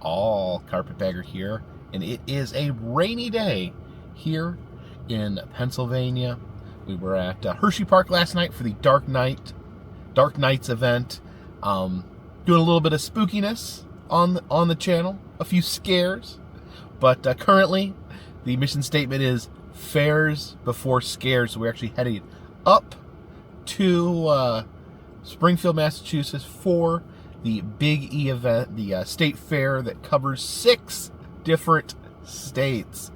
all. Carpetbagger here, and it is a rainy day here in Pennsylvania. We were at Hershey Park last night for the Dark Nights event. Doing a little bit of spookiness on the channel, a few scares, but currently the mission statement is fairs before scares. So we're actually heading up to Springfield, Massachusetts for the Big E event, the state fair that covers 6 different states.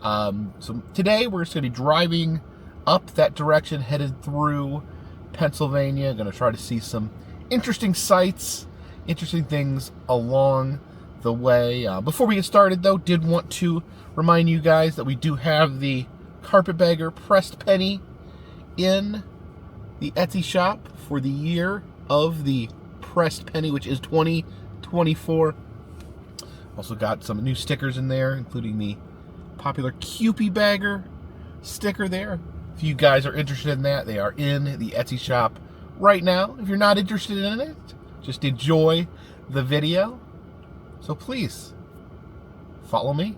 So today we're just going to be driving up that direction, headed through Pennsylvania. Going to try to see some interesting sights, interesting things along the way. Before we get started, though, did want to remind you guys that we do have the Carpetbagger pressed penny in the Etsy shop for the year of the pressed penny, which is 2024. Also got some new stickers in there, including the popular Carpetbagger sticker there. If you guys are interested in that, they are in the Etsy shop right now. If you're not interested in it, just enjoy the video. So please, follow me.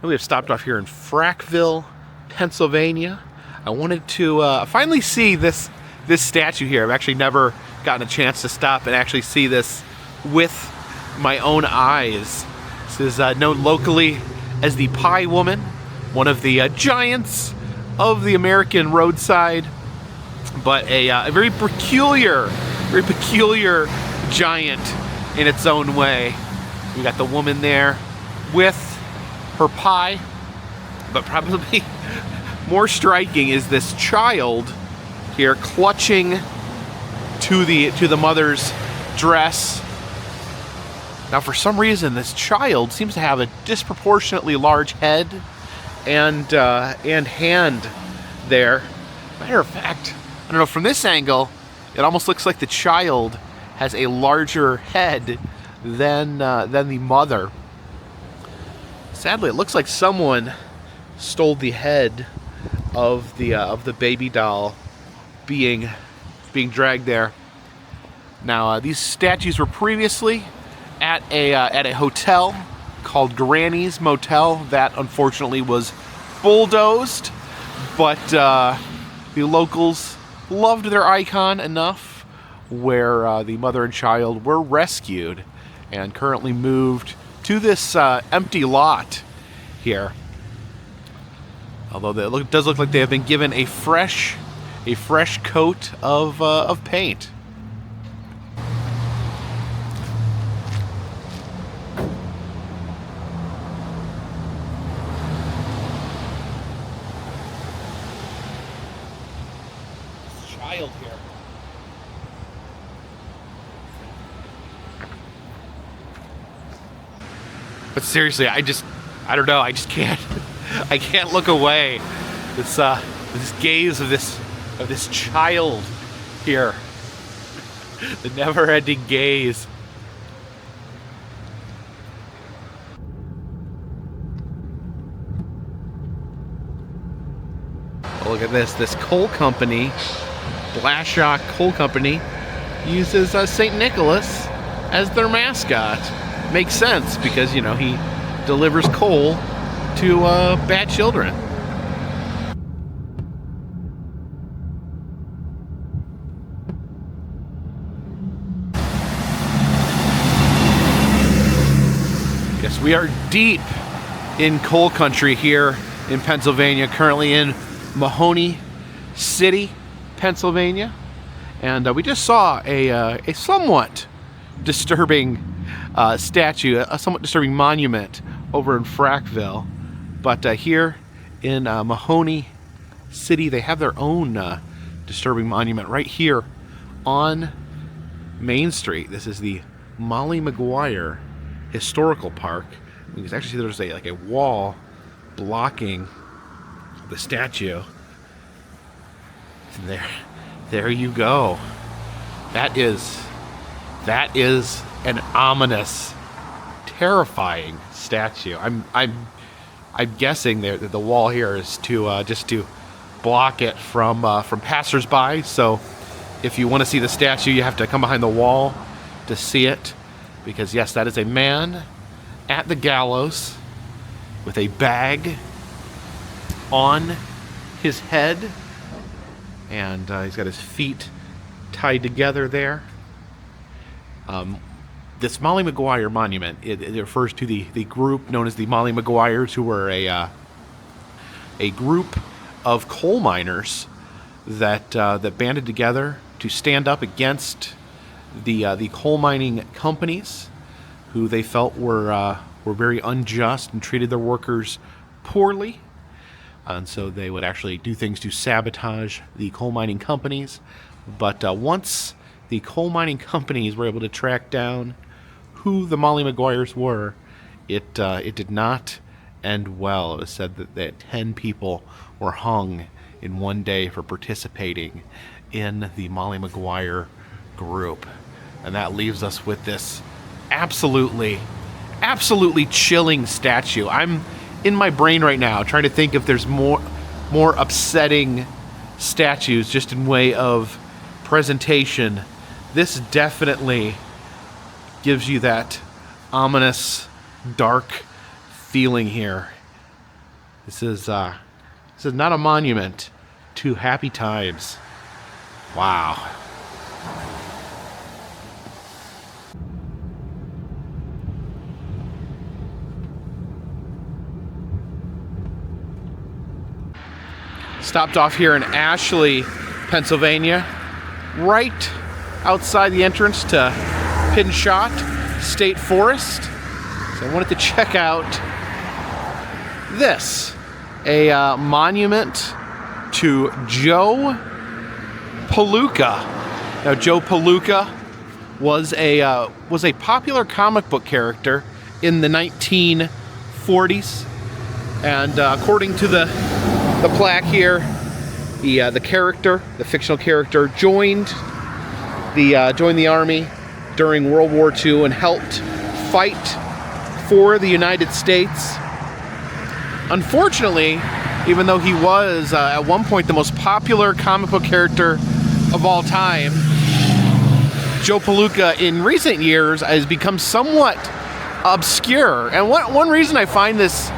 We have stopped off here in Frackville, Pennsylvania. I wanted to finally see this statue here. I've actually never gotten a chance to stop and actually see this with my own eyes. This is known locally as the Pie Woman, one of the giants of the American roadside, but a very peculiar giant in its own way. We got the woman there with her pie, but probably more striking is this child here clutching to the mother's dress. Now, for some reason, this child seems to have a disproportionately large head and hand there. Matter of fact, I don't know, from this angle, it almost looks like the child has a larger head than the mother. Sadly, it looks like someone stole the head of the baby doll being dragged there. Now, these statues were previously at a hotel called Granny's Motel that unfortunately was bulldozed, but the locals loved their icon enough where the mother and child were rescued and currently moved to this empty lot here. Although it does look like they have been given a fresh coat of paint. This child here. But seriously, I don't know. I just can't. I can't look away. This gaze of this child here. The never-ending gaze. Oh, look at this. This coal company, Blashock Coal Company, uses St. Nicholas as their mascot. Makes sense because, you know, he delivers coal to bad children. Yes, we are deep in coal country here in Pennsylvania, currently in Mahoney City, Pennsylvania, and we just saw a somewhat disturbing statue, a somewhat disturbing monument over in Frackville. But here in Mahoney City, they have their own disturbing monument right here on Main Street. This is the Molly Maguire Historical Park. You can actually see there's a wall blocking the statue. And there you go. That is an ominous, terrifying statue. I'm guessing that the wall here is to just to block it from passersby. So if you want to see the statue, you have to come behind the wall to see it, because yes, that is a man at the gallows with a bag on his head, and he's got his feet tied together there. This Molly Maguire monument, it refers to the group known as the Molly Maguires, who were a group of coal miners that banded together to stand up against the coal mining companies, who they felt were very unjust and treated their workers poorly. And so they would actually do things to sabotage the coal mining companies. But once the coal mining companies were able to track down who the Molly Maguires were, it did not end well. It was said that 10 people were hung in one day for participating in the Molly Maguire group. And that leaves us with this absolutely chilling statue. I'm in my brain right now trying to think if there's more upsetting statues just in way of presentation. This definitely gives you that ominous, dark feeling here. This is not a monument to happy times. Wow. Stopped off here in Ashley, Pennsylvania, right outside the entrance to Pinshot State Forest. So I wanted to check out this, a monument to Joe Palooka. Now, Joe Palooka was a popular comic book character in the 1940s, and according to the plaque here, the fictional character, joined the army during World War II and helped fight for the United States. Unfortunately, even though he was at one point the most popular comic book character of all time, Joe Palooka in recent years has become somewhat obscure. And one reason I find this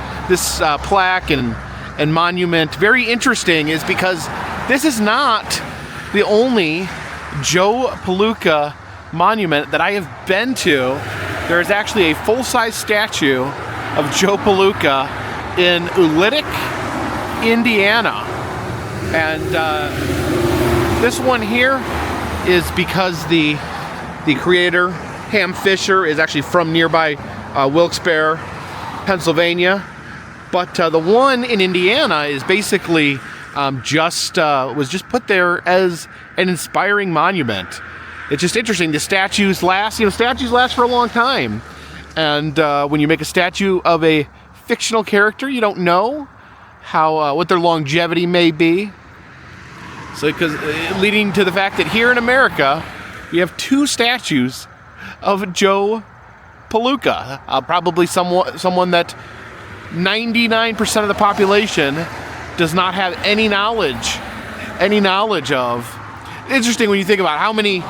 plaque and monument very interesting is because this is not the only Joe Palooka monument that I have been to. There is actually a full-size statue of Joe Palooka in Ulitic, Indiana. And this one here is because the creator, Ham Fisher, is actually from nearby Wilkes-Barre, Pennsylvania. But the one in Indiana is basically was just put there as an inspiring monument. It's just interesting. The statues last for a long time. And when you make a statue of a fictional character, you don't know what their longevity may be. So, leading to the fact that here in America, we have 2 statues of Joe Palooka. Probably someone that 99% of the population does not have any knowledge of. Interesting when you think about how many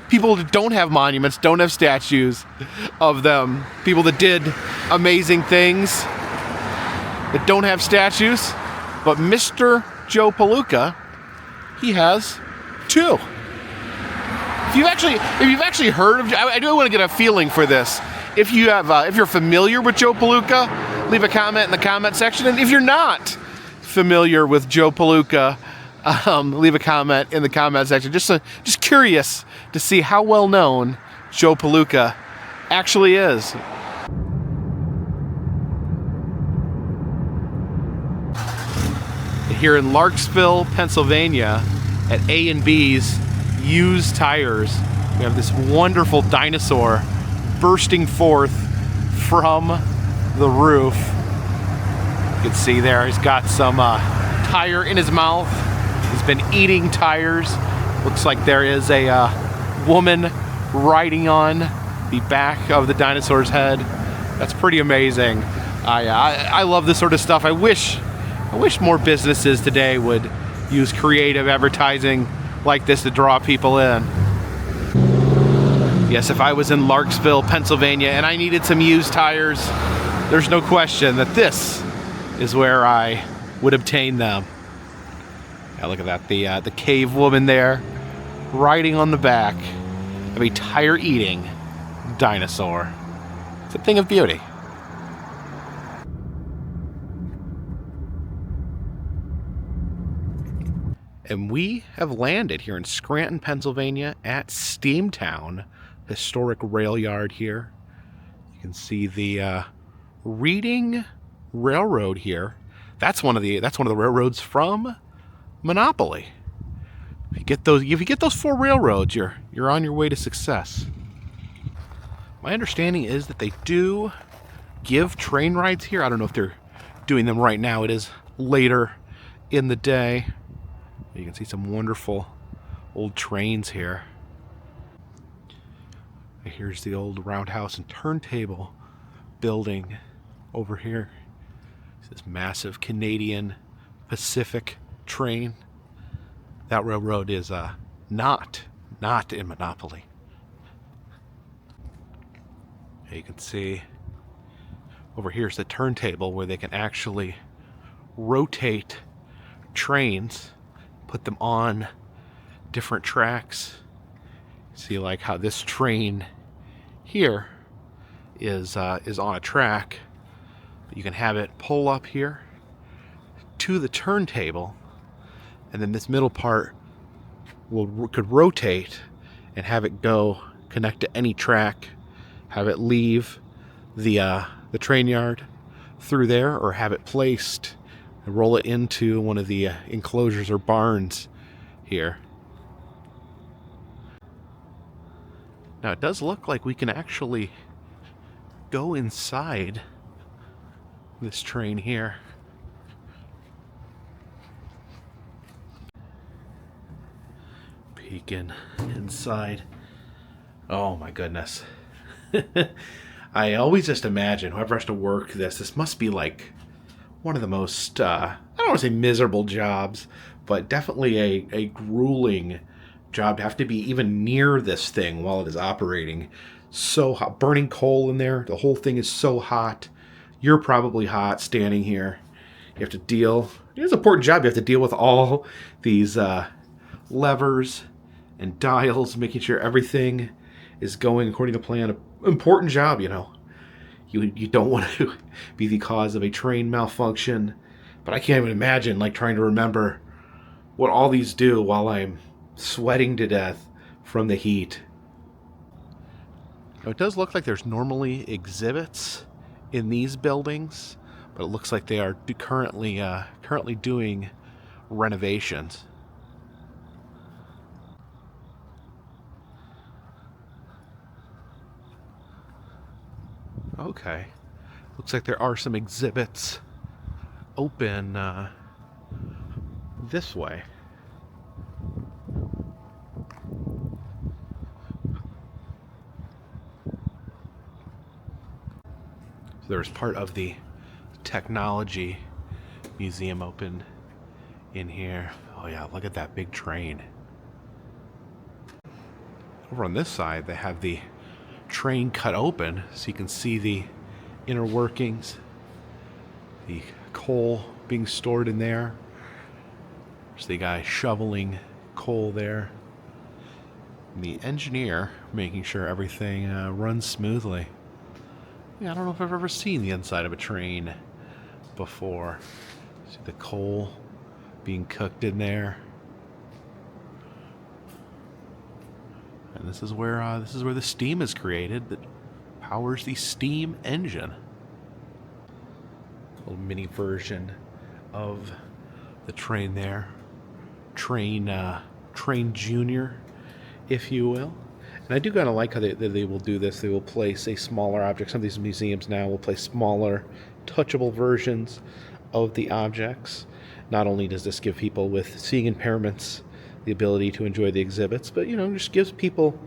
people that don't have monuments, don't have statues of them. People that did amazing things that don't have statues. But Mr. Joe Palooka, he has 2. If you've actually heard of, I do want to get a feeling for this. If you're familiar with Joe Palooka, leave a comment in the comment section. And if you're not familiar with Joe Palooka, leave a comment in the comment section. Just curious to see how well known Joe Palooka actually is. Here in Larksville, Pennsylvania, at A&B's Used Tires, we have this wonderful dinosaur bursting forth from the roof. You can see there he's got some tire in his mouth. He's been eating tires. Looks like there is a woman riding on the back of the dinosaur's head. That's pretty amazing. I love this sort of stuff. I wish I wish more businesses today would use creative advertising like this to draw people in. Yes, if I was in Larksville, Pennsylvania, and I needed some used tires, there's no question that this is where I would obtain them. Yeah, look at that, the cave woman there, riding on the back of a tire-eating dinosaur. It's a thing of beauty. And we have landed here in Scranton, Pennsylvania at Steamtown, historic rail yard here. You can see the Reading Railroad here. That's one of the railroads from Monopoly. If you get those 4 railroads, you're on your way to success. My understanding is that they do give train rides here. I don't know if they're doing them right now. It is later in the day. You can see some wonderful old trains here. Here's the old roundhouse and turntable building over here. This massive Canadian Pacific train. That railroad is not in Monopoly. You can see over here's the turntable where they can actually rotate trains, put them on different tracks. See, like how this train here is on a track, but you can have it pull up here to the turntable, and then this middle part could rotate and have it go connect to any track, have it leave the train yard through there, or have it placed and roll it into one of the enclosures or barns here. Now it does look like we can actually go inside this train here. Peeking inside. Oh my goodness. I always just imagine whoever has to work this must be like one of the most, I don't want to say miserable jobs, but definitely a grueling job to have to be even near this thing while it is operating. So hot, burning coal in there. The whole thing is so hot. You're probably hot standing here. You have to deal, it's an important job. You have to deal with all these levers and dials, making sure everything is going according to plan. An important job, you know. You don't want to be the cause of a train malfunction, but I can't even imagine like trying to remember what all these do while I'm sweating to death from the heat. Now, it does look like there's normally exhibits in these buildings, but it looks like they are currently doing renovations. Okay, looks like there are some exhibits open this way. So there's part of the technology museum open in here. Oh yeah, look at that big train. Over on this side, they have the train cut open so you can see the inner workings, the coal being stored in there. There's the guy shoveling coal there, and the engineer making sure everything runs smoothly. Yeah, I don't know if I've ever seen the inside of a train before. See the coal being cooked in there. And this is where the steam is created that powers the steam engine. A little mini version of the train there. Train Junior, if you will. And I do kind of like how they will do this. They will place a smaller object. Some of these museums now will place smaller, touchable versions of the objects. Not only does this give people with seeing impairments the ability to enjoy the exhibits, but just gives people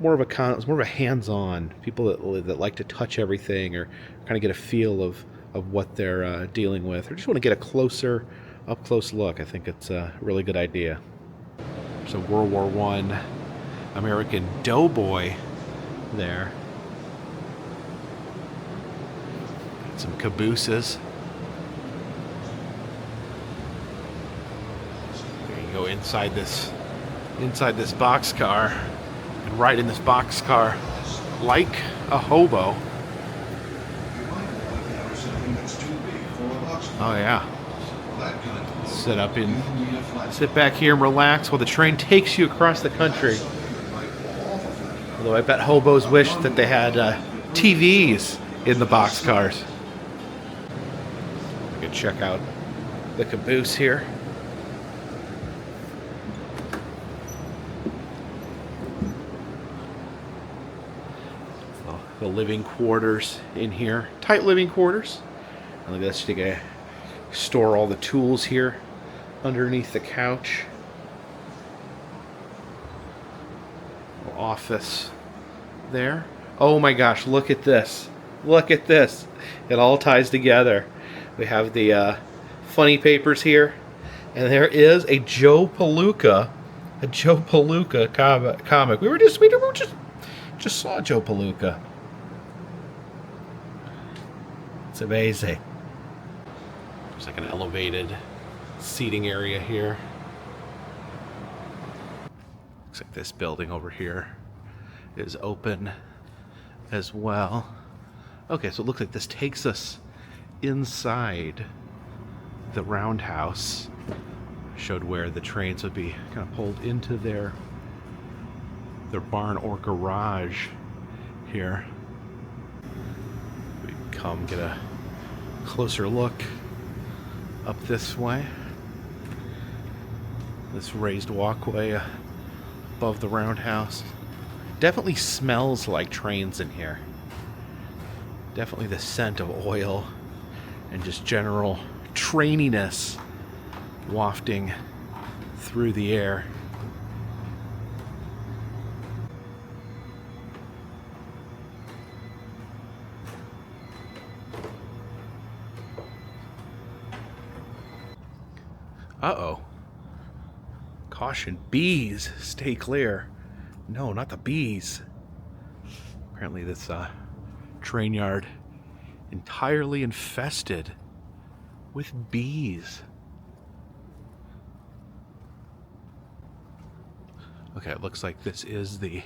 more of a hands-on, people that like to touch everything or kind of get a feel of of what they're dealing with, or just want to get a up-close look. I think it's a really good idea. There's a World War I American doughboy there. Some cabooses. There you go inside this boxcar, and ride in this boxcar like a hobo. Oh yeah. Sit back here and relax while the train takes you across the country. Although I bet hobos wish that they had TVs in the boxcars. I could check out the caboose here. The living quarters in here. Tight living quarters. And look at this, you can store all the tools here underneath the couch. Office there. Oh my gosh, look at this. Look at this. It all ties together. We have the funny papers here. And there is a Joe Palooka. A Joe Palooka comic. We just saw Joe Palooka. It's amazing. There's like an elevated seating area here. Looks like this building over here is open as well. Okay, so it looks like this takes us inside the roundhouse. Showed where the trains would be kind of pulled into their barn or garage here. We come get a closer look up this way. This raised walkway above the roundhouse. Definitely smells like trains in here. Definitely the scent of oil and just general traininess wafting through the air. Uh-oh. Caution, bees, stay clear. No, not the bees. Apparently this train yard entirely infested with bees. Okay, it looks like this is the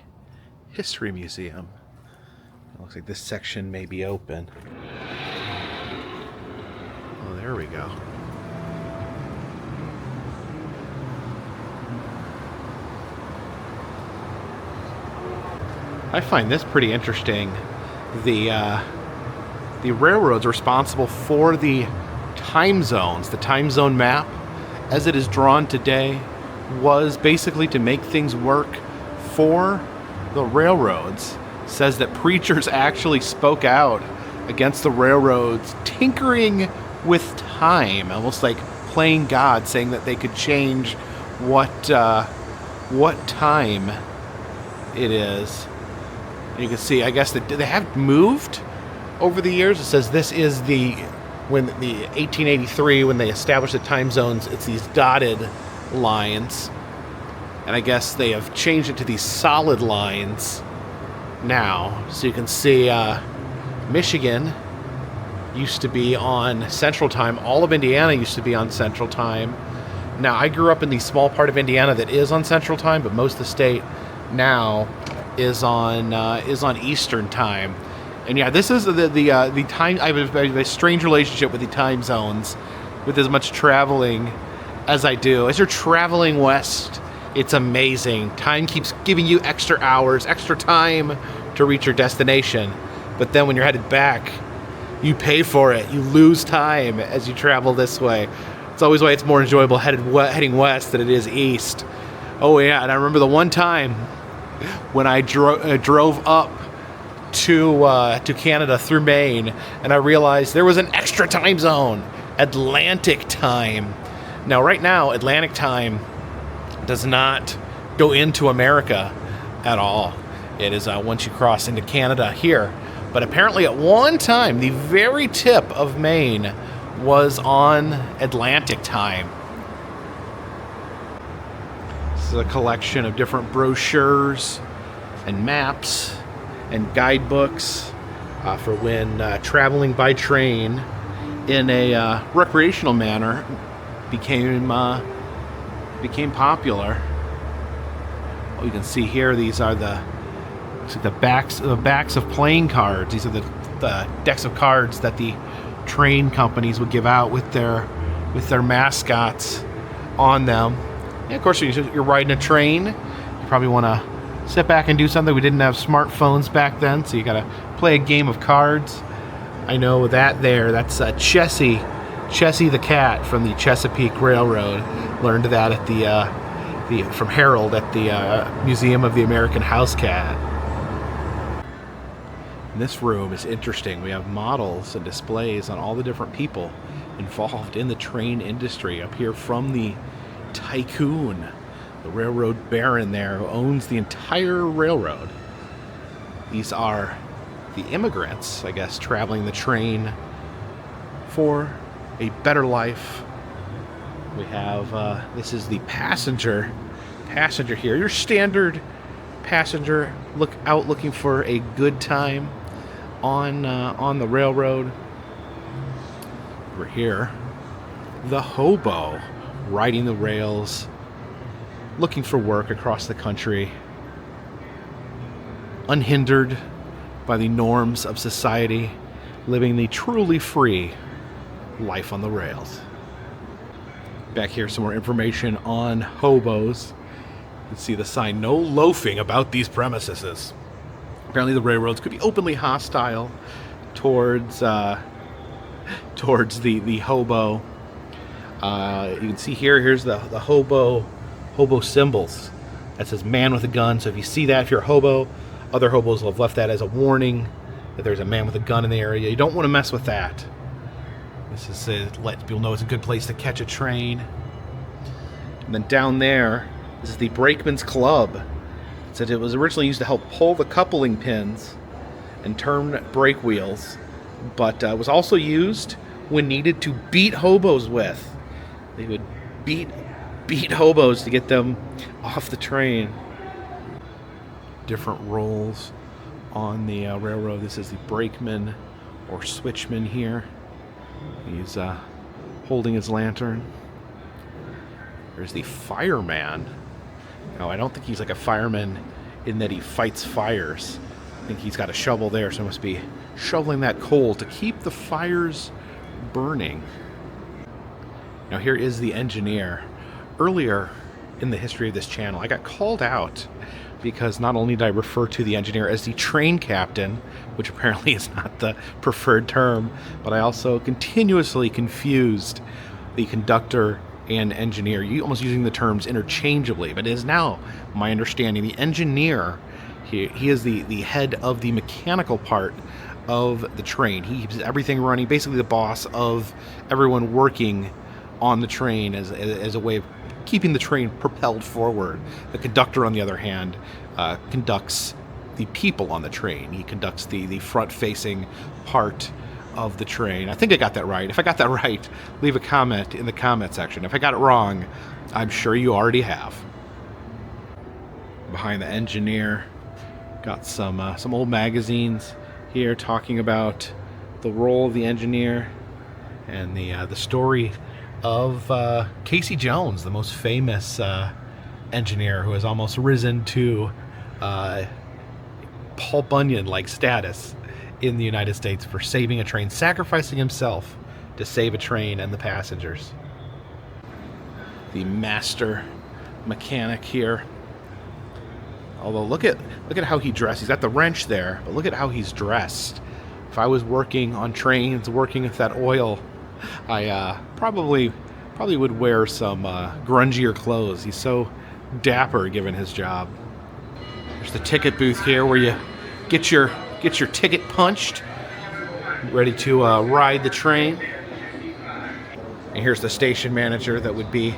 History Museum. It looks like this section may be open. Oh, there we go. I find this pretty interesting. The railroads responsible for the time zones. The time zone map, as it is drawn today, was basically to make things work for the railroads. Says that preachers actually spoke out against the railroads tinkering with time, almost like playing God, saying that they could change what time it is. You can see, I guess, they have moved over the years. It says this is the 1883, when they established the time zones, it's these dotted lines. And I guess they have changed it to these solid lines now. So you can see Michigan used to be on Central Time. All of Indiana used to be on Central Time. Now, I grew up in the small part of Indiana that is on Central Time, but most of the state now is on Eastern Time. And yeah, this is the time. I have a strange relationship with the time zones, with as much traveling as I do. As you're traveling west, it's amazing. Time keeps giving you extra hours, extra time to reach your destination. But then when you're headed back, you pay for it. You lose time as you travel this way. It's always why it's more enjoyable heading west than it is east. Oh yeah, and I remember the one time when I drove up to Canada through Maine, and I realized there was an extra time zone, Atlantic time. Now, right now, Atlantic time does not go into America at all. It is once you cross into Canada here. But apparently at one time, the very tip of Maine was on Atlantic time. This is a collection of different brochures and maps and guidebooks for when traveling by train in a recreational manner became popular. Well, you can see here, these are the backs of playing cards. These are the decks of cards that the train companies would give out with their mascots on them. And of course, you're riding a train. You probably want to sit back and do something. We didn't have smartphones back then, so you got to play a game of cards. I know that's Chessie the cat from the Chesapeake Railroad. Learned that at from Harold at the Museum of the American House Cat. This room is interesting. We have models and displays on all the different people involved in the train industry. Up here from the tycoon, the railroad baron there who owns the entire railroad. These are the immigrants, I guess, traveling the train for a better life. We have, this is the passenger here. Your standard passenger looking for a good time on the railroad. Over here, the hobo riding the rails, looking for work across the country, unhindered by the norms of society, living the truly free life on the rails. Back here, some more information on hobos. You can see the sign, "No loafing about these premises." Apparently the railroads could be openly hostile towards the hobo. You can see here's the hobo symbols. That says man with a gun. So if you see that, if you're a hobo, other hobos will have left that as a warning that there's a man with a gun in the area. You don't want to mess with that. This is to let people know it's a good place to catch a train. And then down there, this is the Brakeman's Club. It said it was originally used to help pull the coupling pins and turn brake wheels, but was also used when needed to beat hobos with. They would beat hobos to get them off the train. Different roles on the railroad. This is the brakeman or switchman here. He's holding his lantern. There's the fireman. No, I don't think he's like a fireman in that he fights fires. I think he's got a shovel there, so he must be shoveling that coal to keep the fires burning. Now here is the engineer. Earlier in the history of this channel, I got called out because not only did I refer to the engineer as the train captain, which apparently is not the preferred term, but I also continuously confused the conductor and engineer, almost using the terms interchangeably. But it is now my understanding the engineer, he is the head of the mechanical part of the train. He keeps everything running, basically the boss of everyone working on the train as a way of keeping the train propelled forward. The conductor, on the other hand, conducts the people on the train. He conducts the front-facing part of the train. I think I got that right. If I got that right, leave a comment in the comment section. If I got it wrong, I'm sure you already have. Behind the engineer, got some old magazines here talking about the role of the engineer and the story of Casey Jones, the most famous engineer who has almost risen to Paul Bunyan-like status in the United States for saving a train, sacrificing himself to save a train and the passengers. The master mechanic here. Although look at how he dressed. He's got the wrench there, but look at how he's dressed. If I was working on trains, working with that oil, I probably would wear some grungier clothes. He's so dapper given his job. There's the ticket booth here where you get your ticket punched, ready to ride the train. And here's the station manager that would be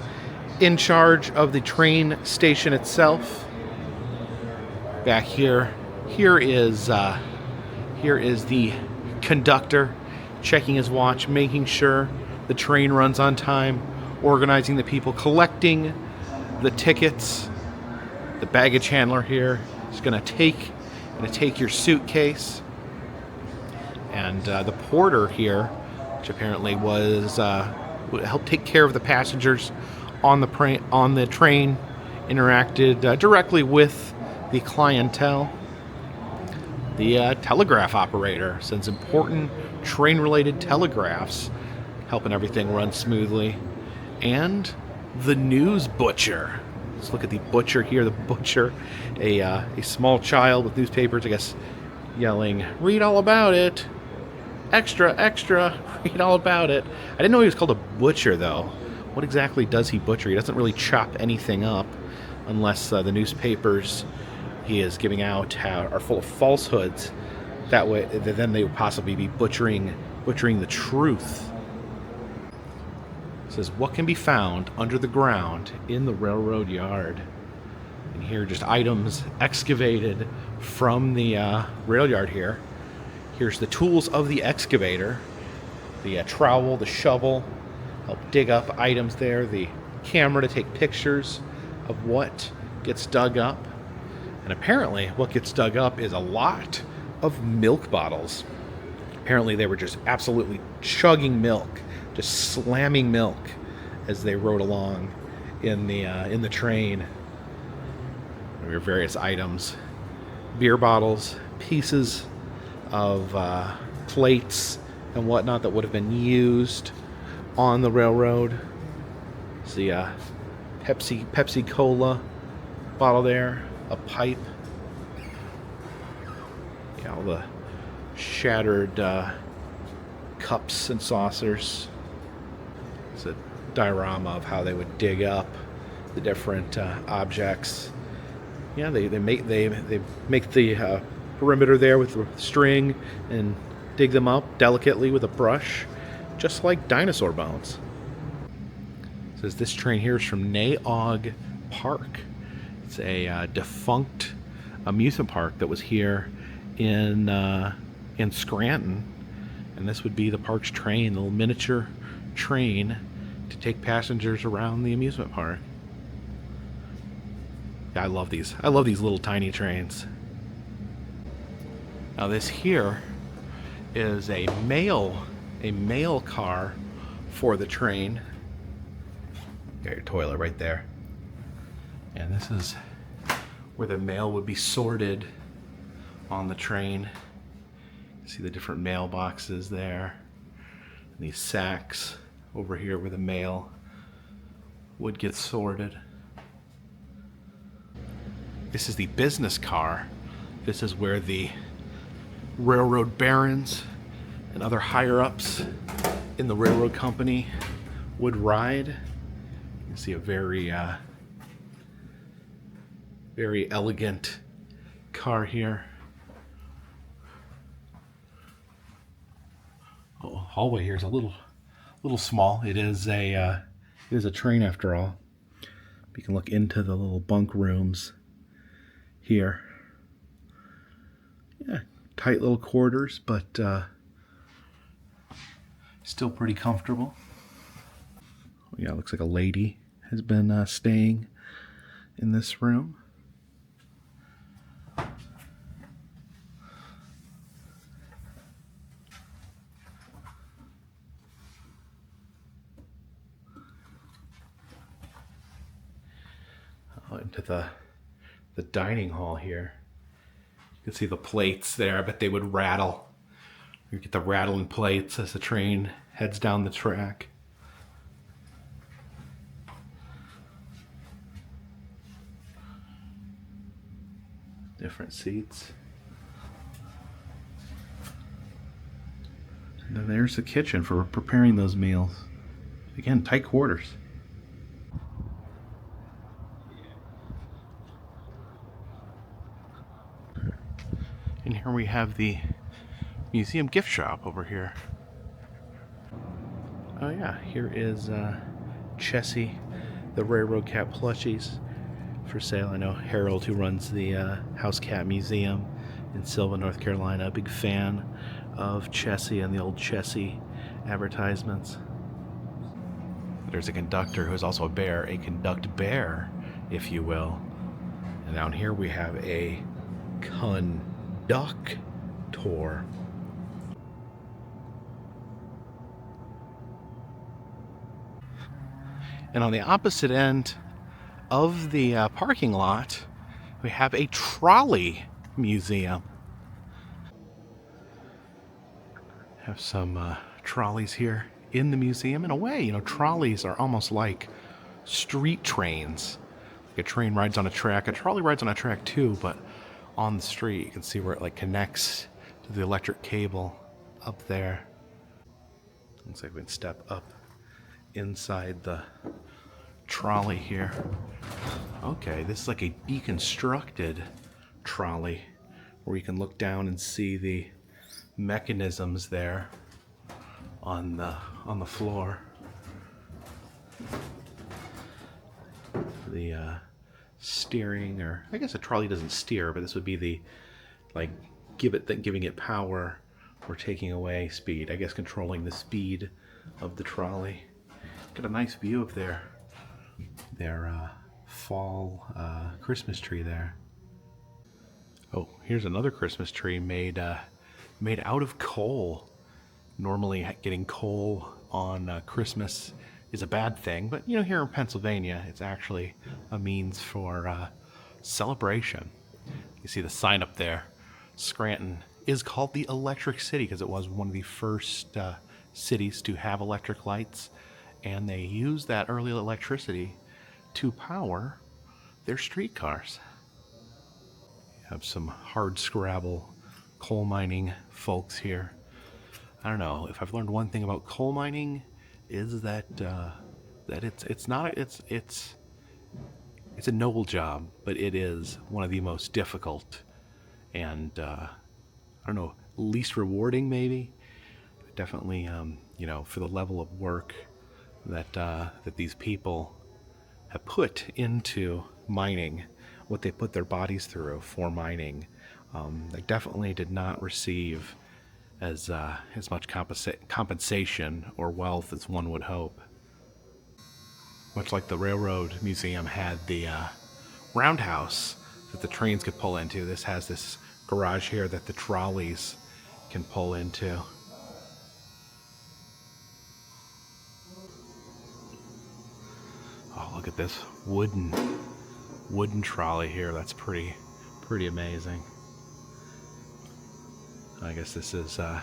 in charge of the train station itself. Back here is Here is the conductor checking his watch, making sure the train runs on time, organizing the people, collecting the tickets. The baggage handler here is going to take your suitcase. And the porter here, which apparently was would help take care of the passengers on the train, interacted directly with the clientele. The telegraph operator sends important train-related telegraphs, helping everything run smoothly. And the news butcher. Let's look at the butcher here. The butcher, a small child with newspapers, I guess, yelling, "Read all about it! Extra, extra! Read all about it!" I didn't know he was called a butcher, though. What exactly does he butcher? He doesn't really chop anything up, unless the newspapers he is giving out are full of falsehoods. That way, then they would possibly be butchering the truth. It says, what can be found under the ground in the railroad yard? And here, just items excavated from the rail yard here. Here's the tools of the excavator. The trowel, the shovel, help dig up items there. The camera to take pictures of what gets dug up. And apparently what gets dug up is a lot of milk bottles. Apparently they were just absolutely chugging milk, just slamming milk as they rode along in the train. There were various items, beer bottles, pieces of plates and whatnot that would have been used on the railroad. See a Pepsi Cola bottle there, a pipe. Yeah, all the shattered cups and saucers. It's a diorama of how they would dig up the different objects. Yeah, they make the perimeter there with the string and dig them up delicately with a brush, just like dinosaur bones. It says this train here is from Naog Park. It's a defunct amusement park that was here in Scranton, and this would be the park's train, the little miniature train to take passengers around the amusement park. Yeah, I love these. I love these little tiny trains. Now this here is a mail car for the train. Got your toilet right there. And this is where the mail would be sorted on the train. See the different mailboxes there. And these sacks over here where the mail would get sorted. This is the business car. This is where the railroad barons and other higher-ups in the railroad company would ride. You can see a very elegant car here. Oh, hallway here is a little small. It is a train after all. You can look into the little bunk rooms here. Yeah, tight little quarters, but still pretty comfortable. Yeah, it looks like a lady has been staying in this room. Into the dining hall here. You can see the plates there. I bet they would rattle. You get the rattling plates as the train heads down the track. Different seats. And then there's the kitchen for preparing those meals. Again, tight quarters. And here we have the museum gift shop over here. Oh yeah, here is Chessie, the railroad cat plushies for sale. I know Harold, who runs the House Cat Museum, in Sylva, North Carolina. A big fan of Chessie and the old Chessie advertisements. There's a conductor who's also a bear, a conduct bear, if you will. And down here we have a conductor. And on the opposite end of the parking lot, we have a trolley museum. Have some trolleys here in the museum. In a way, you know, trolleys are almost like street trains. Like a train rides on a track, a trolley rides on a track too, but on the street. You can see where it like connects to the electric cable up there. Looks like we can step up inside the trolley here. Okay, this is like a deconstructed trolley where you can look down and see the mechanisms there on the floor. The steering, or I guess a trolley doesn't steer, but this would be the like giving it power or taking away speed. I guess controlling the speed of the trolley. Got a nice view of their fall Christmas tree there. Oh, here's another Christmas tree made out of coal. Normally getting coal on Christmas is a bad thing, but you know, here in Pennsylvania, it's actually a means for celebration. You see the sign up there. Scranton is called the Electric City because it was one of the first cities to have electric lights, and they used that early electricity to power their streetcars. You have some hard scrabble coal mining folks here. I don't know, if I've learned one thing about coal mining is that it's a noble job, but it is one of the most difficult and I don't know, least rewarding maybe. Definitely, you know, for the level of work that these people have put into mining, what they put their bodies through for mining, they definitely did not receive as much compensation or wealth as one would hope. Much like the Railroad Museum had the roundhouse that the trains could pull into, this has this garage here that the trolleys can pull into. Oh, look at this wooden trolley here. That's pretty amazing. I guess this is the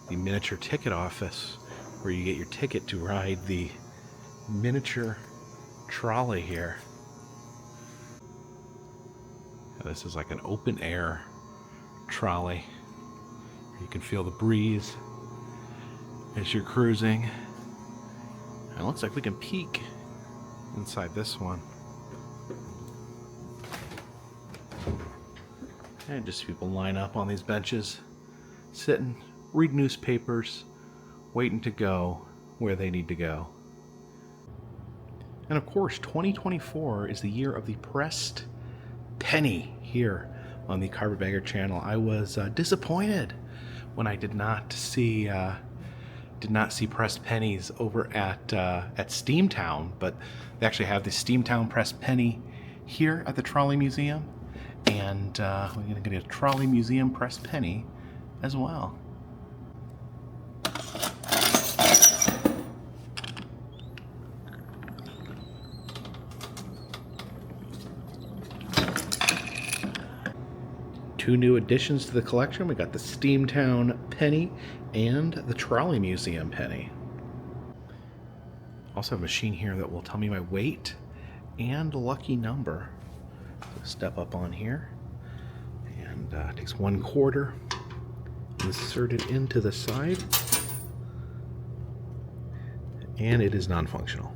miniature ticket office where you get your ticket to ride the miniature trolley here. This is like an open air trolley. You can feel the breeze as you're cruising. And it looks like we can peek inside this one. And just people line up on these benches, sitting, read newspapers, waiting to go where they need to go. And of course, 2024 is the year of the pressed penny here on the Carpetbagger channel. I was disappointed when I did not see pressed pennies over at Steamtown, but they actually have the Steamtown pressed penny here at the Trolley Museum. And we're going to get a Trolley Museum pressed penny as well. Two new additions to the collection. We got the Steamtown penny and the Trolley Museum penny. Also have a machine here that will tell me my weight and lucky number. So step up on here, and it takes 1/4, insert it into the side, and it is non-functional.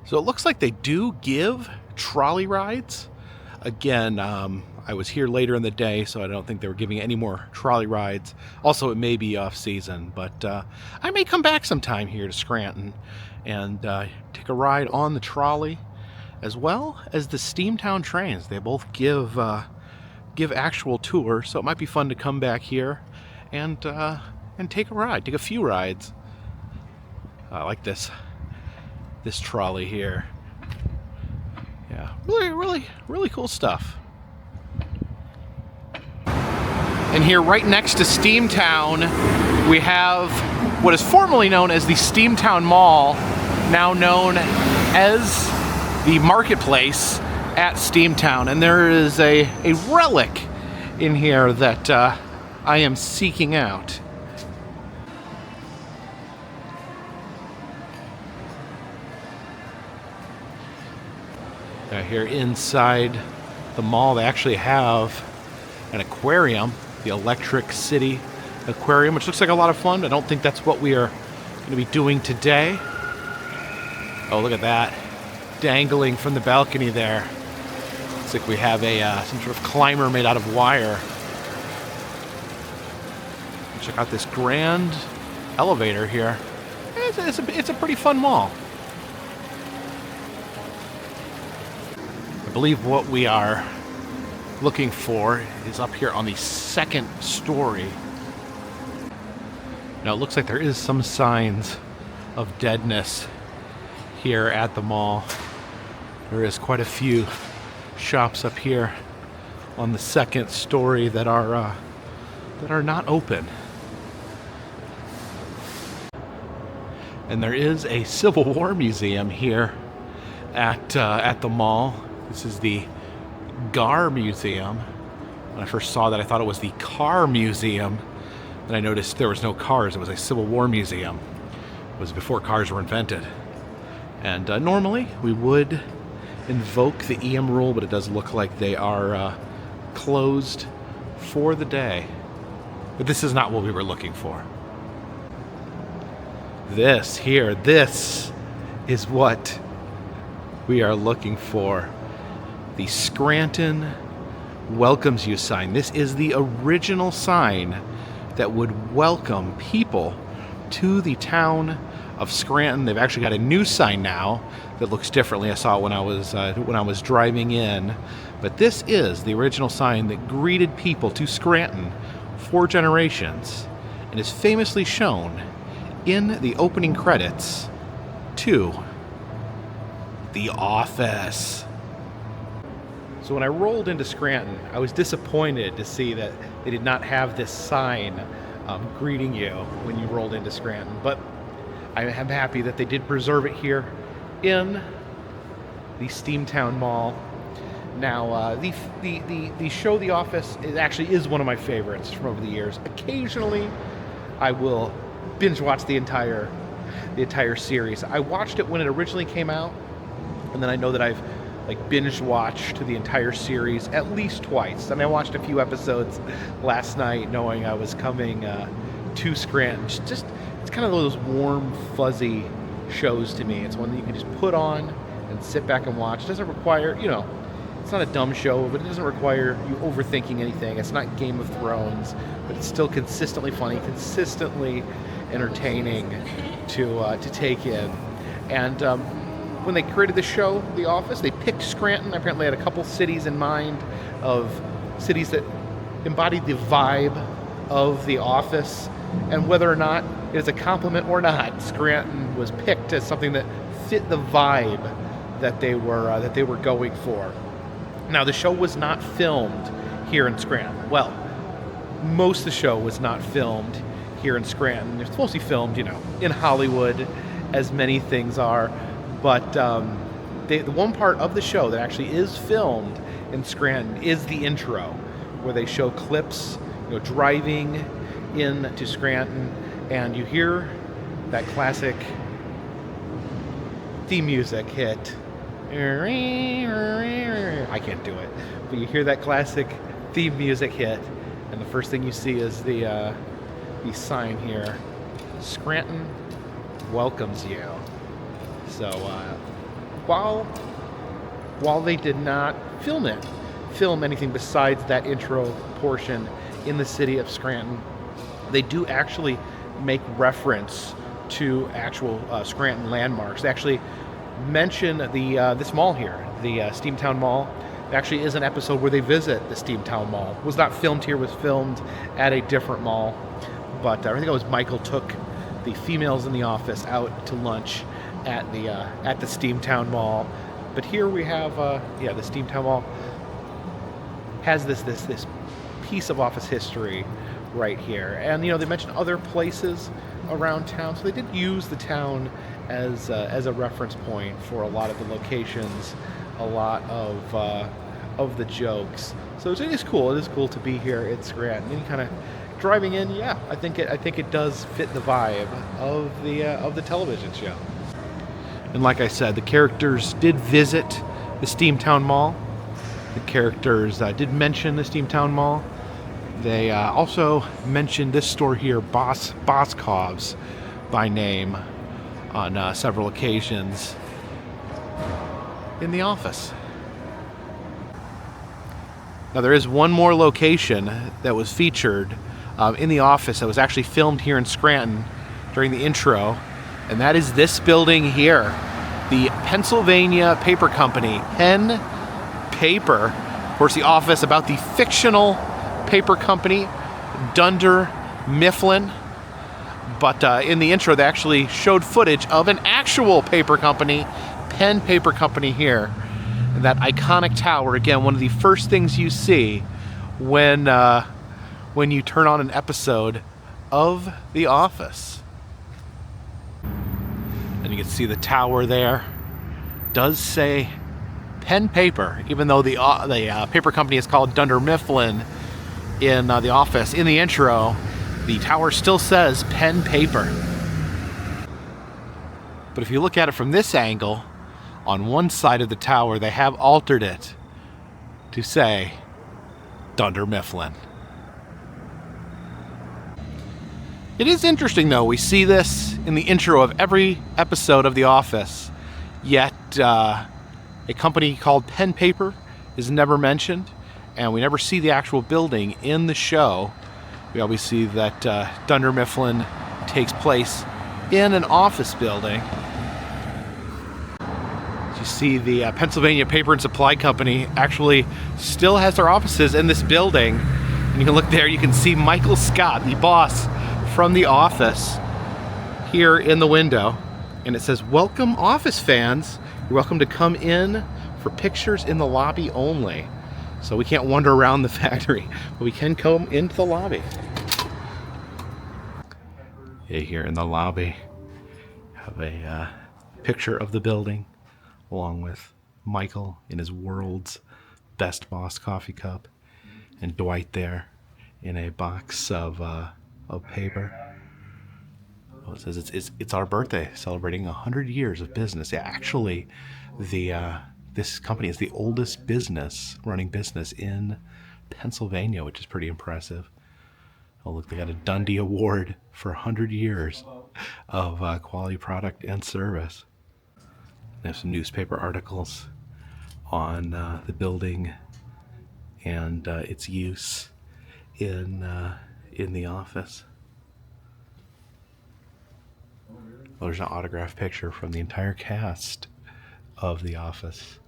So it looks like they do give trolley rides. Again, I was here later in the day, so I don't think they were giving any more trolley rides. Also, it may be off season, but I may come back sometime here to Scranton and take a ride on the trolley, as well as the Steamtown trains. They both give give actual tours, so it might be fun to come back here and take a ride, take a few rides. I like this trolley here. Yeah, really cool stuff. And here, right next to Steamtown, we have what is formerly known as the Steamtown Mall, now known as the Marketplace at Steamtown. And there is a relic in here that I am seeking out. Here inside the mall, they actually have an aquarium, the Electric City Aquarium, which looks like a lot of fun. I don't think that's what we are going to be doing today. Oh, look at that. Dangling from the balcony there. Looks like we have some sort of climber made out of wire. Check out this grand elevator here. It's a pretty fun mall. I believe what we are looking for is up here on the second story. Now it looks like there is some signs of deadness here at the mall. There is quite a few shops up here on the second story that are not open. And there is a Civil War museum here at the mall. This is the Gar Museum. When I first saw that, I thought it was the Car Museum. Then I noticed there was no cars. It was a Civil War museum. It was before cars were invented. And normally we would invoke the EM rule, but it does look like they are closed for the day. But this is not what we were looking for. This is what we are looking for. The Scranton welcomes you sign. This is the original sign that would welcome people to the town of Scranton. They've actually got a new sign now that looks differently. I saw it when I was driving in, but this is the original sign that greeted people to Scranton for generations, and is famously shown in the opening credits to The Office. So when I rolled into Scranton, I was disappointed to see that they did not have this sign greeting you when you rolled into Scranton. But I am happy that they did preserve it here in the Steamtown Mall. Now, the show The Office actually is one of my favorites from over the years. Occasionally, I will binge watch the entire series. I watched it when it originally came out, and then I know that I've binge watched the entire series at least twice. And I watched a few episodes last night, knowing I was coming to Scranton. It's kind of those warm, fuzzy shows to me. It's one that you can just put on and sit back and watch. It doesn't require, it's not a dumb show, but it doesn't require you overthinking anything. It's not Game of Thrones, but it's still consistently funny, consistently entertaining to take in. And when they created the show, The Office, they picked Scranton. Apparently had a couple cities in mind, of cities that embodied the vibe of The Office. And whether or not it is a compliment or not, Scranton was picked as something that fit the vibe that they were going for. Now, the show was not filmed here in Scranton. Well, most of the show was not filmed here in Scranton. It's mostly filmed, in Hollywood, as many things are. But the one part of the show that actually is filmed in Scranton is the intro, where they show clips, driving into Scranton, and you hear that classic theme music hit. I can't do it, but you hear that classic theme music hit, and the first thing you see is the sign here: Scranton welcomes you. So while they did not film anything besides that intro portion in the city of Scranton, they do actually make reference to actual Scranton landmarks. They actually mention this mall here, the Steamtown Mall. actually is an episode where they visit the Steamtown Mall. It was not filmed here, was filmed at a different mall. But I think it was Michael took the females in the office out to lunch at the Steamtown Mall. But here we have, the Steamtown Mall has this piece of office history right here. And, they mentioned other places around town, so they did use the town as a reference point for a lot of the locations, a lot of the jokes. So it is cool. It is cool to be here at Scranton. And kind of driving in, I think it does fit the vibe of the television show. And like I said, the characters did visit the Steamtown Mall. The characters did mention the Steamtown Mall. They also mentioned this store here, Boscov's, by name on several occasions in the office. Now there is one more location that was featured in the office that was actually filmed here in Scranton during the intro, and that is this building here, the Pennsylvania Paper Company, Pen Paper. Of course, the office about the fictional paper company, Dunder, Mifflin. But in the intro, they actually showed footage of an actual paper company, Pen Paper Company here. And that iconic tower, again, one of the first things you see when you turn on an episode of The Office. And you can see the tower there. Does say Pen Paper, even though the paper company is called Dunder Mifflin in The Office. In the intro, the tower still says Pen Paper. But if you look at it from this angle, on one side of the tower, they have altered it to say Dunder Mifflin. It is interesting, though. We see this in the intro of every episode of The Office, yet a company called Pen Paper is never mentioned, and we never see the actual building in the show. We always see that Dunder Mifflin takes place in an office building. You see the Pennsylvania Paper and Supply Company actually still has their offices in this building. And you can look there, you can see Michael Scott, the boss from The Office, here in the window. And it says, "Welcome office fans. You're welcome to come in for pictures in the lobby only." So we can't wander around the factory, but we can come into the lobby. Yeah, here in the lobby, have a picture of the building, along with Michael in his world's best boss coffee cup, and Dwight there in a box of paper. Oh, it says it's our birthday, celebrating 100 years of business. Yeah, actually, this company is the oldest running business in Pennsylvania, which is pretty impressive. Oh, look, they got a Dundee Award for 100 years of quality product and service. They have some newspaper articles on the building and its use in the office. Oh, there's an autographed picture from the entire cast of The Office.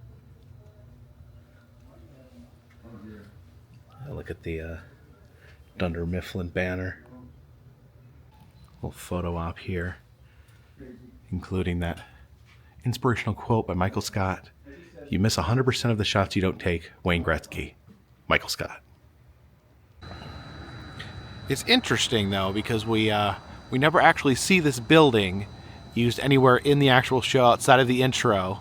Look at the Dunder Mifflin banner. Little photo op here, including that inspirational quote by Michael Scott: "You miss 100% of the shots you don't take, Wayne Gretzky." Michael Scott. It's interesting, though, because we never actually see this building used anywhere in the actual show outside of the intro.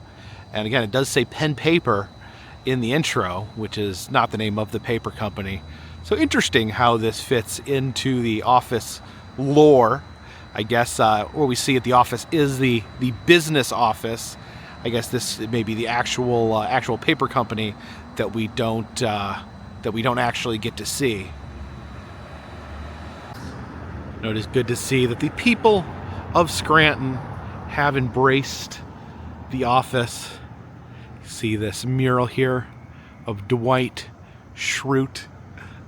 And again, it does say Pen Paper in the intro, which is not the name of the paper company. So interesting how this fits into the Office lore. I guess what we see at the office is the business office. I guess this may be the actual paper company that we don't actually get to see. It is good to see that the people of Scranton have embraced The Office. You see this mural here of Dwight Schrute,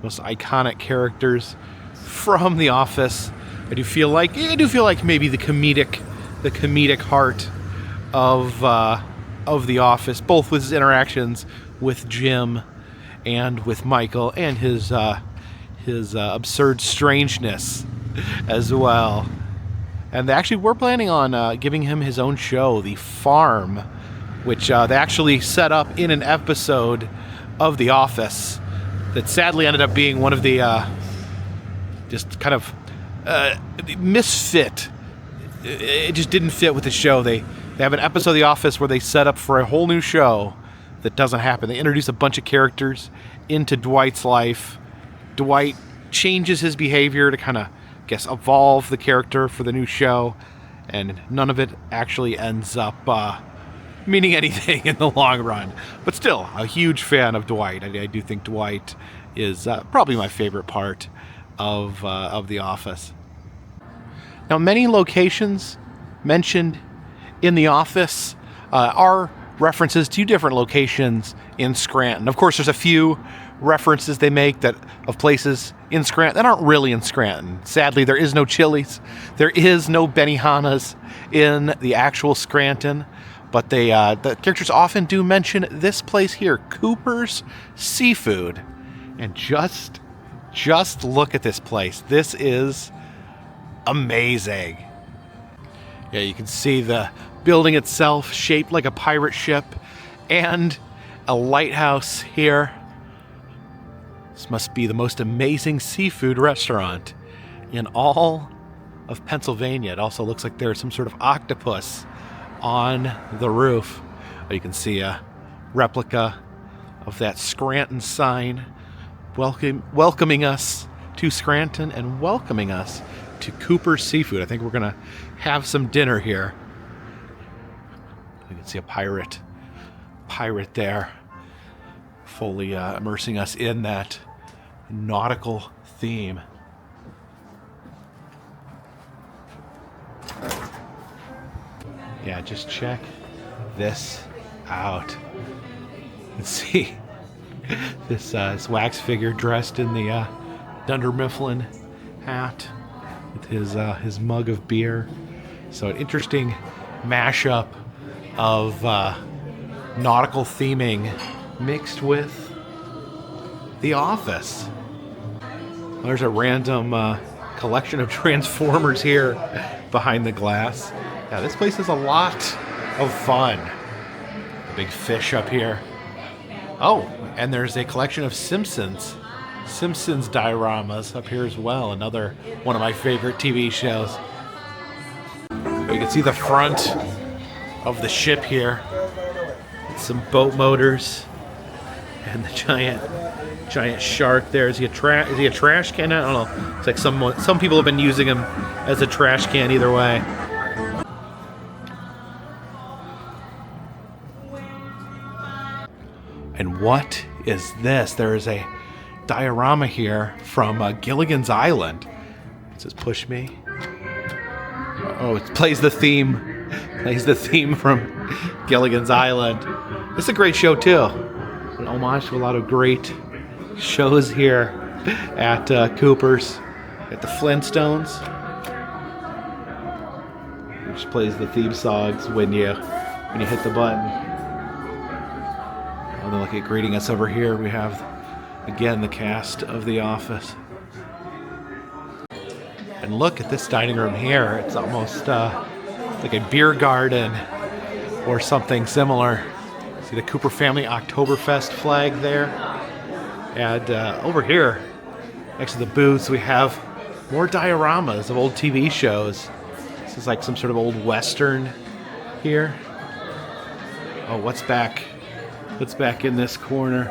most iconic characters from The Office. I do feel like maybe the comedic heart of of The Office, both with his interactions with Jim and with Michael, and his absurd strangeness as well. And they actually were planning on giving him his own show, The Farm, which they actually set up in an episode of The Office that sadly ended up being one of the just kind of misfit. It just didn't fit with the show. They have an episode of The Office where they set up for a whole new show that doesn't happen. They introduce a bunch of characters into Dwight's life. Dwight changes his behavior to kind of, evolve the character for the new show, and none of it actually ends up meaning anything in the long run. But still, a huge fan of Dwight. I do think Dwight is probably my favorite part of The Office. Now, many locations mentioned in The Office are references to different locations in Scranton. Of course, there's a few references they make of places in Scranton that aren't really in Scranton. Sadly, there is no Chili's. There is no Benihana's in the actual Scranton. But the characters often do mention this place here, Cooper's Seafood. And just look at this place. This is amazing. Yeah, you can see the building itself shaped like a pirate ship and a lighthouse here. This must be the most amazing seafood restaurant in all of Pennsylvania. It also looks like there's some sort of octopus on the roof. You can see a replica of that Scranton sign welcoming us to Scranton and welcoming us to Cooper's Seafood. I think we're gonna have some dinner here. You can see a pirate there, fully immersing us in that nautical theme. Yeah, just check this out. You can see this wax figure dressed in the Dunder Mifflin hat with his mug of beer. So an interesting mashup of nautical theming mixed with The Office. There's a random collection of Transformers here behind the glass. Yeah, this place is a lot of fun. A big fish up here. Oh, and there's a collection of Simpsons dioramas up here as well. Another one of my favorite TV shows. You can see the front of the ship here. Some boat motors and the giant shark there. Is he a trash can? I don't know. It's like some people have been using him as a trash can either way. And what is this? There is a diorama here from Gilligan's Island. It says "Push Me." Oh, it plays the theme. Plays the theme from Gilligan's Island. It's a great show too. An homage to a lot of great shows here at Cooper's. At the Flintstones, which plays the theme songs when you hit the button. And then look at greeting us over here. We have again the cast of The Office. And look at this dining room here. It's almost like a beer garden or something similar. See the Cooper Family Oktoberfest flag there. And over here, next to the booths, we have more dioramas of old TV shows. This is like some sort of old Western here. Oh, what's back? What's back in this corner?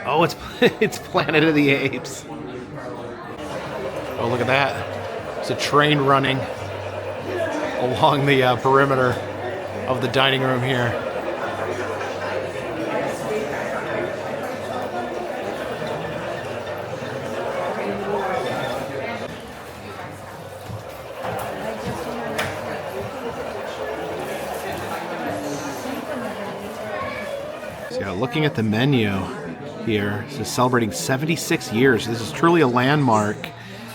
Oh, it's Planet of the Apes. Oh, look at that. It's a train running along the perimeter of the dining room here. So yeah, looking at the menu here, this is celebrating 76 years. This is truly a landmark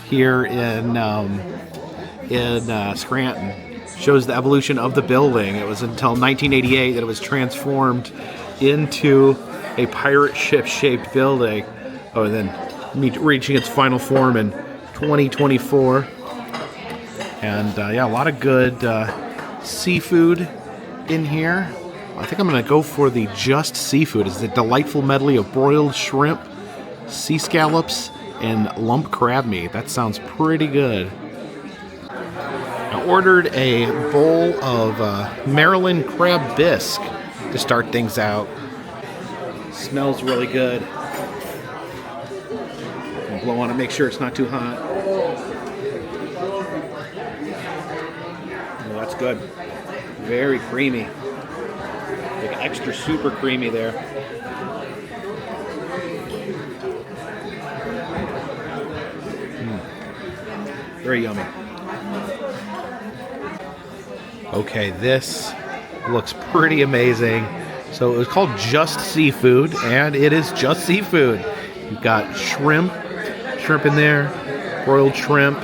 here in Scranton. Shows the evolution of the building. It was until 1988 that it was transformed into a pirate ship-shaped building. Oh, and then reaching its final form in 2024. And yeah, a lot of good seafood in here. I think I'm going to go for the just seafood. It's a delightful medley of broiled shrimp, sea scallops, and lump crab meat. That sounds pretty good. I ordered a bowl of Maryland crab bisque to start things out. Smells really good. I'll blow on it, make sure it's not too hot. Oh, that's good. Very creamy. Like extra super creamy there. Very yummy. Okay, this looks pretty amazing. So it was called Just Seafood, and it is just seafood. You've got shrimp in there, broiled shrimp,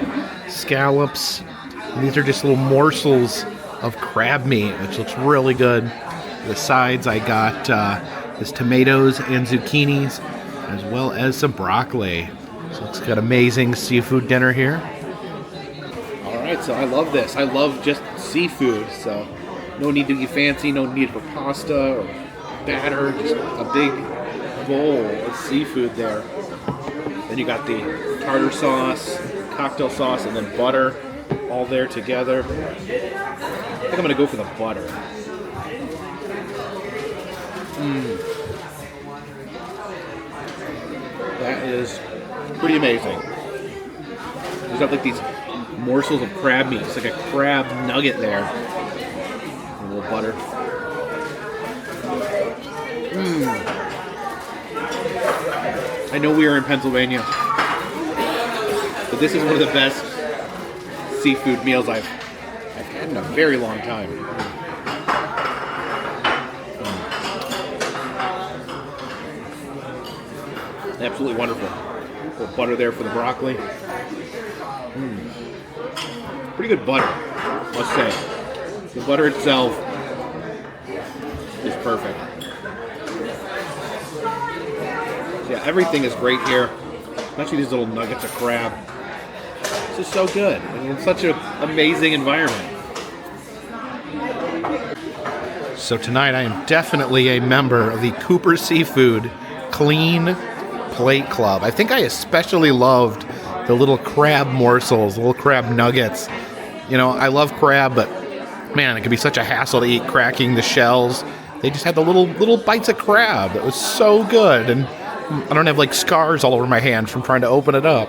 scallops. And these are just little morsels of crab meat, which looks really good. The sides, I got this tomatoes and zucchinis, as well as some broccoli. So it's got amazing seafood dinner here. All right, so I love this. I love just seafood, so no need to be fancy, no need for pasta or batter, just a big bowl of seafood there. Then you got the tartar sauce, cocktail sauce, and then butter all there together. I think I'm gonna go for the butter. That is pretty amazing. There's got like these morsels of crab meat. It's like a crab nugget there. A little butter. I know we are in Pennsylvania, but this is one of the best seafood meals I've had in a very long time. Absolutely wonderful. A little butter there for the broccoli. Pretty good butter, must say. The butter itself is perfect. Yeah, everything is great here. Especially these little nuggets of crab. This is so good. And it's such an amazing environment. So tonight I am definitely a member of the Cooper Seafood Clean Plate Club. I think I especially loved the little crab morsels, the little crab nuggets. You know, I love crab, but man, it can be such a hassle to eat cracking the shells. They just had the little bites of crab. It was so good, and I don't have like scars all over my hand from trying to open it up.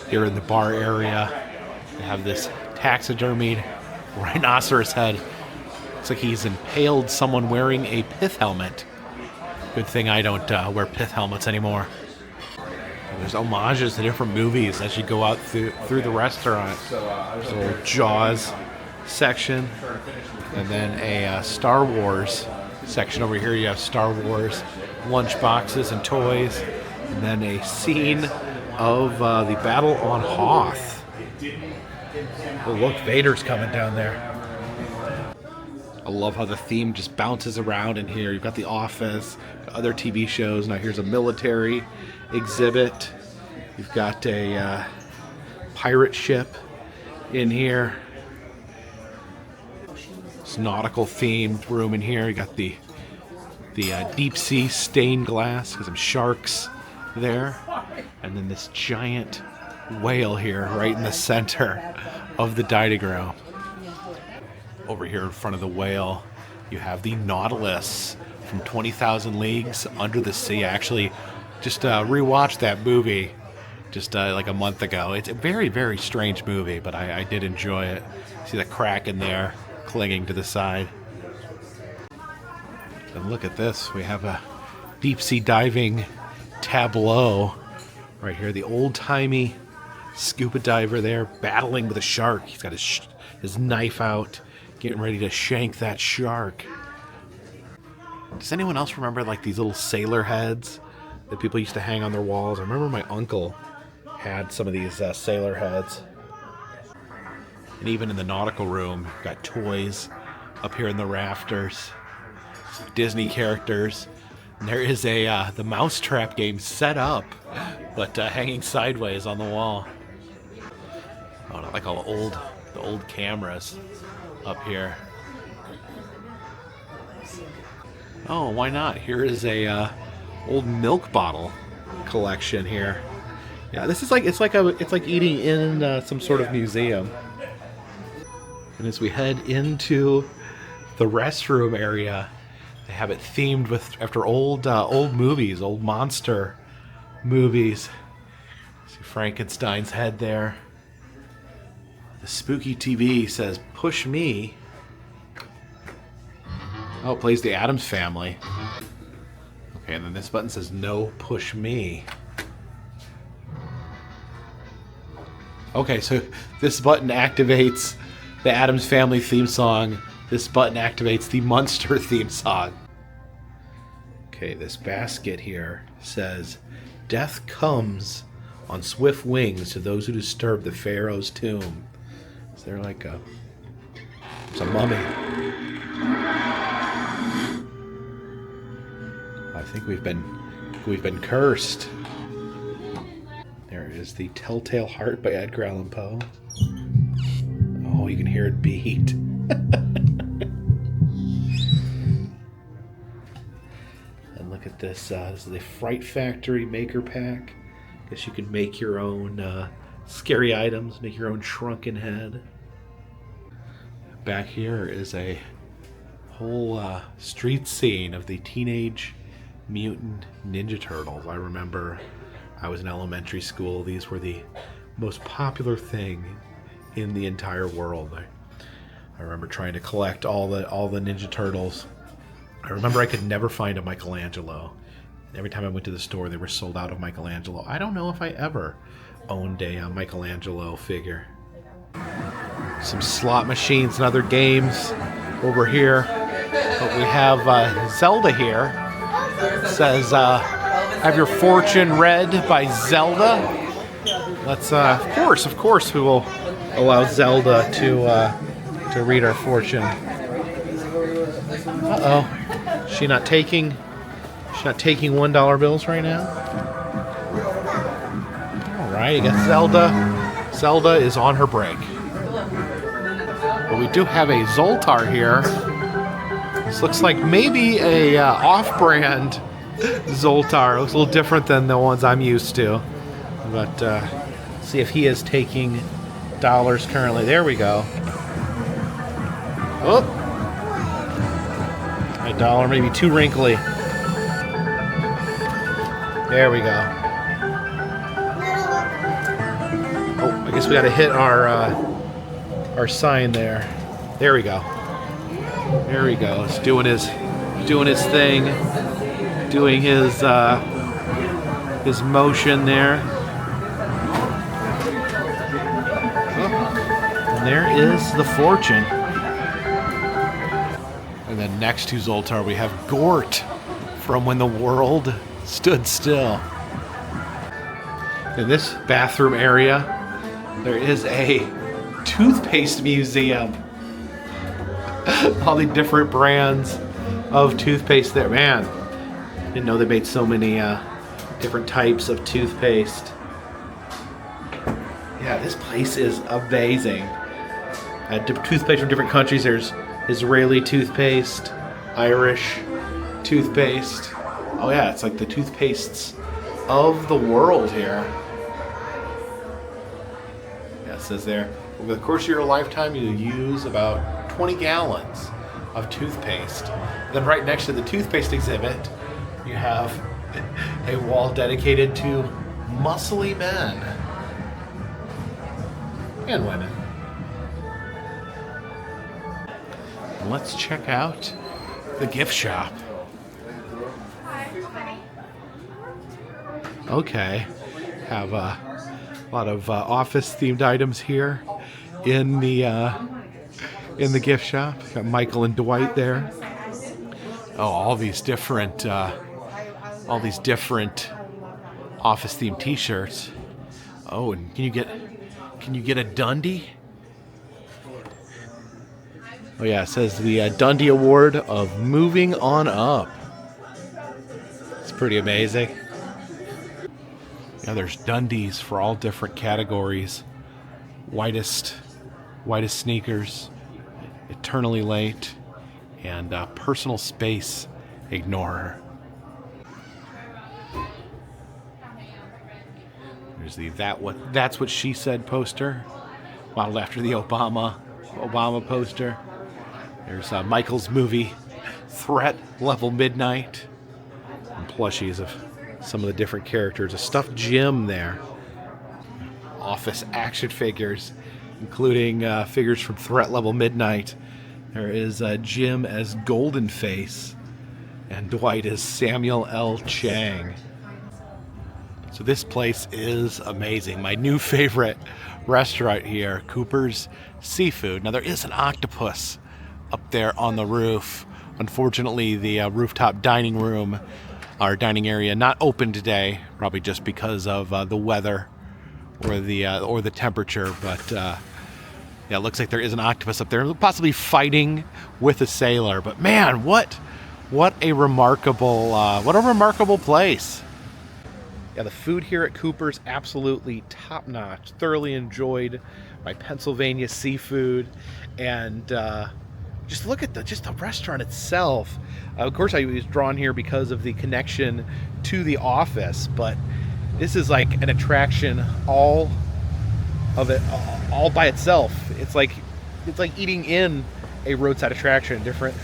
Here in the bar area, they have this taxidermied rhinoceros head. Looks like he's impaled someone wearing a pith helmet. Good thing I don't wear pith helmets anymore. And there's homages to different movies as you go out through the restaurant. There's a little Jaws section, and then a Star Wars section over here. You have Star Wars lunch boxes and toys, and then a scene of the Battle on Hoth. Oh, look, Vader's coming down there. I love how the theme just bounces around in here. You've got The Office, other TV shows. Now here's a military exhibit. You've got a pirate ship in here. It's nautical themed room in here. You got the deep sea stained glass because some sharks there, and then this giant whale here right in the center of the diagram. Over here in front of the whale, you have the Nautilus from 20,000 Leagues Under the Sea. I actually just rewatched that movie just like a month ago. It's a very, very strange movie, but I did enjoy it. See the Kraken there clinging to the side. And look at this. We have a deep sea diving tableau right here. The old-timey scuba diver there battling with a shark. He's got his knife out, getting ready to shank that shark. Does anyone else remember like these little sailor heads that people used to hang on their walls? I remember my uncle had some of these sailor heads. And even in the nautical room, you've got toys up here in the rafters, Disney characters. And there is the mousetrap game set up, but hanging sideways on the wall. Oh, not like all the old cameras up here. Oh, why not? Here is a old milk bottle collection here. Yeah, this is like it's like eating in some sort of museum. And as we head into the restroom area, they have it themed after old movies, old monster movies. See Frankenstein's head there. The spooky TV says "Push Me." Oh, it plays the Addams Family. Okay, and then this button says "No, push me." Okay, so this button activates the Addams Family theme song. This button activates the Munster theme song. Okay, this basket here says, "Death comes on swift wings to those who disturb the Pharaoh's tomb." Is there like it's a mummy? I think we've been cursed. There is the Telltale Heart by Edgar Allan Poe. Oh, you can hear it beat. And look at this. This is a Fright Factory Maker Pack. Guess you can make your own scary items, make your own shrunken head. Back here is a whole street scene of the Teenage Mutant Ninja Turtles. I remember I was in elementary school. These were the most popular thing in the entire world. I remember trying to collect all the Ninja Turtles. I remember I could never find a Michelangelo. Every time I went to the store, they were sold out of Michelangelo. I don't know if I ever owned a Michelangelo figure. Some slot machines and other games over here. But we have Zelda here. It says, have your fortune read by Zelda. Let's, of course, we will allow Zelda to read our fortune. Uh-oh. She's not taking $1 bills right now. All right, I guess Zelda is on her break. But we do have a Zoltar here. This looks like maybe a off-brand Zoltar. It looks a little different than the ones I'm used to. But see if he is taking dollars currently. There we go. Oh, a dollar maybe too wrinkly. There we go. Oh, I guess we got to hit our sign there. There we go. There he goes, doing his thing, doing his motion there. Oh, and there is the fortune. And then next to Zoltar we have Gort from When the World Stood Still. In this bathroom area, there is a toothpaste museum. All the different brands of toothpaste there. Man, didn't know they made so many different types of toothpaste. Yeah, this place is amazing. Toothpaste from different countries. There's Israeli toothpaste, Irish toothpaste. Oh yeah, it's like the toothpastes of the world here. Yeah, it says there, over the course of your lifetime, you'll use about 20 gallons of toothpaste. Then right next to the toothpaste exhibit, you have a wall dedicated to muscly men and women. Let's check out the gift shop. Okay, have a lot of office-themed items here in the gift shop. Got Michael and Dwight there. Oh, all these different office-themed T-shirts. Oh, and can you get a Dundee? Oh yeah, it says the Dundee Award of Moving On Up. It's pretty amazing. Yeah, there's Dundies for all different categories. Whitest sneakers, eternally late, and personal space ignorer. There's the That's What She Said poster, modeled after the Obama poster. There's Michael's movie, Threat Level Midnight, and plushies of some of the different characters. A stuffed Jim there. Office action figures, including figures from Threat Level Midnight. There is Jim as Golden Face, and Dwight as Samuel L. Chang. So this place is amazing. My new favorite restaurant here, Cooper's Seafood. Now there is an octopus up there on the roof. Unfortunately, the rooftop dining room, our dining area, not open today, probably just because of the weather or the temperature. But yeah, it looks like there is an octopus up there, possibly fighting with a sailor. But man, what a remarkable place. Yeah, the food here at Cooper's absolutely top notch. Thoroughly enjoyed my Pennsylvania seafood, and just look at the restaurant itself. Of course, I was drawn here because of the connection to the office, but this is like an attraction all by itself. It's like eating in a roadside attraction. Different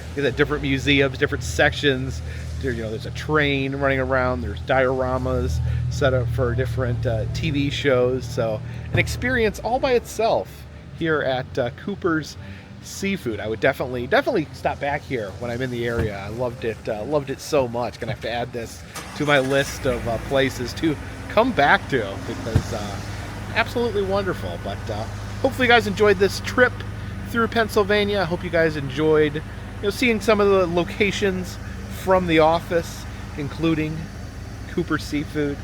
museums, different sections. There's a train running around. There's dioramas set up for different TV shows. So an experience all by itself here at Cooper's Seafood. I would definitely stop back here when I'm in the area. I loved it so much. Gonna have to add this to my list of places to come back to, because absolutely wonderful. But hopefully you guys enjoyed this trip through Pennsylvania. I hope you guys enjoyed seeing some of the locations from the office, including Cooper's Seafood.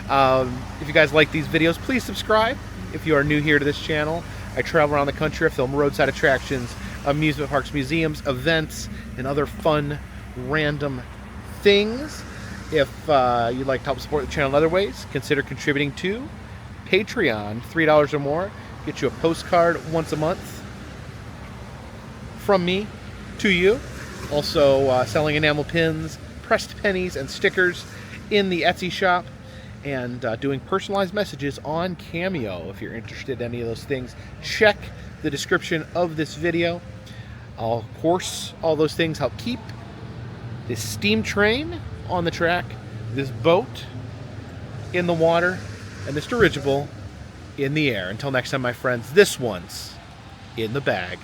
If you guys like these videos, please subscribe. If you are new here to this channel, I travel around the country. I film roadside attractions, amusement parks, museums, events, and other fun, random things. If you'd like to help support the channel in other ways, consider contributing to Patreon. $3 or more get you a postcard once a month from me to you. Also selling enamel pins, pressed pennies, and stickers in the Etsy shop, and doing personalized messages on Cameo. If you're interested in any of those things, check the description of this video. Of course, all those things help keep this steam train on the track, this boat in the water, and this dirigible in the air. Until next time, my friends, this one's in the bag.